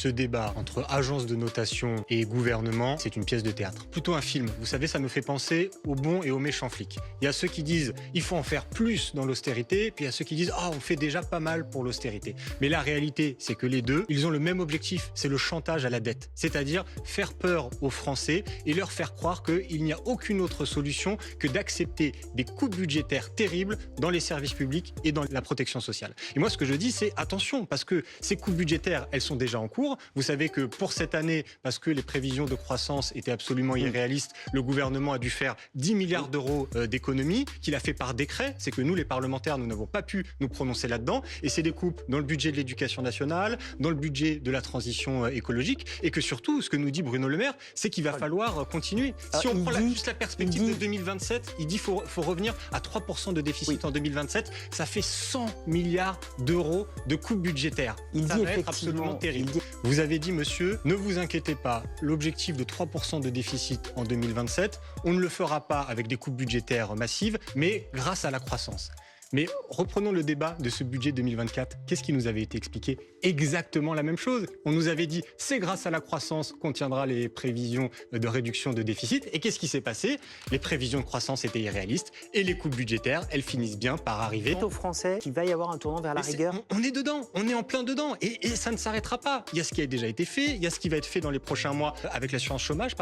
Ce débat entre agences de notation et gouvernement, c'est une pièce de théâtre. Plutôt un film. Vous savez, ça me fait penser aux bons et aux méchants flics. Il y a ceux qui disent il faut en faire plus dans l'austérité, puis il y a ceux qui disent on fait déjà pas mal pour l'austérité. Mais la réalité, c'est que les deux, ils ont le même objectif, c'est le chantage à la dette. C'est-à-dire faire peur aux Français et leur faire croire qu'il n'y a aucune autre solution que d'accepter des coupes budgétaires terribles dans les services publics et dans la protection sociale. Et moi, ce que je dis, c'est attention, parce que ces coupes budgétaires, elles sont déjà en cours. Vous savez que pour cette année, parce que les prévisions de croissance étaient absolument irréalistes, le gouvernement a dû faire 10 milliards d'euros d'économies, qu'il a fait par décret. C'est que nous, les parlementaires, nous n'avons pas pu nous prononcer là-dedans. Et c'est des coupes dans le budget de l'éducation nationale, dans le budget de la transition écologique. Et que surtout, ce que nous dit Bruno Le Maire, c'est qu'il va falloir continuer. Si on prend juste la perspective de 2027, il dit qu'il faut revenir à 3% de déficit en 2027. Ça fait 100 milliards d'euros de coupes budgétaires. Ça va être absolument terrible. Vous avez dit, monsieur, ne vous inquiétez pas, l'objectif de 3% de déficit en 2027, on ne le fera pas avec des coupes budgétaires massives, mais grâce à la croissance. Mais reprenons le débat de ce budget 2024. Qu'est-ce qui nous avait été expliqué? Exactement la même chose. On nous avait dit c'est grâce à la croissance qu'on tiendra les prévisions de réduction de déficit. Et qu'est-ce qui s'est passé? Les prévisions de croissance étaient irréalistes et les coupes budgétaires, elles finissent bien par arriver. C'est aux Français qu'il va y avoir un tournant vers la rigueur. On est dedans, on est en plein dedans et ça ne s'arrêtera pas. Il y a ce qui a déjà été fait, il y a ce qui va être fait dans les prochains mois avec l'assurance chômage,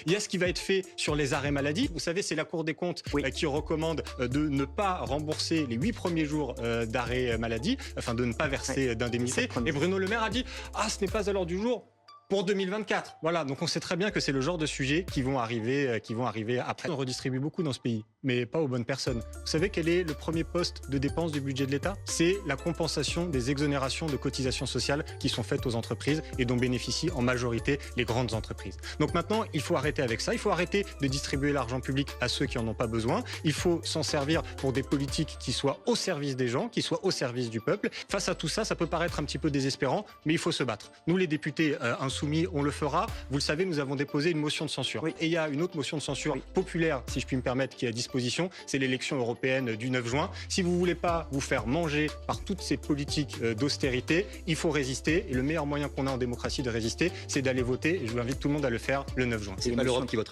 il y a ce qui va être fait sur les arrêts maladie. Vous savez, c'est la Cour des comptes qui recommande de ne pas rembourser les 8 premiers jours d'arrêt maladie, afin de ne pas verser d'indemnité. Et Bruno Le Maire a dit ce n'est pas à l'ordre du jour pour 2024. Voilà, donc on sait très bien que c'est le genre de sujets qui vont arriver après. On redistribue beaucoup dans ce pays, mais pas aux bonnes personnes. Vous savez quel est le premier poste de dépense du budget de l'État? C'est la compensation des exonérations de cotisations sociales qui sont faites aux entreprises et dont bénéficient en majorité les grandes entreprises. Donc maintenant, il faut arrêter avec ça. Il faut arrêter de distribuer l'argent public à ceux qui en ont pas besoin. Il faut s'en servir pour des politiques qui soient au service des gens, qui soient au service du peuple. Face à tout ça, ça peut paraître un petit peu désespérant, mais il faut se battre. Nous, les députés insoumis, on le fera. Vous le savez, nous avons déposé une motion de censure. Et il y a une autre motion de censure populaire, si je puis me permettre, qui est à disposition. C'est l'élection européenne du 9 juin. Si vous ne voulez pas vous faire manger par toutes ces politiques d'austérité, il faut résister. Et le meilleur moyen qu'on a en démocratie de résister, c'est d'aller voter. Et je vous invite tout le monde à le faire le 9 juin. C'est pas l'Europe qui votera.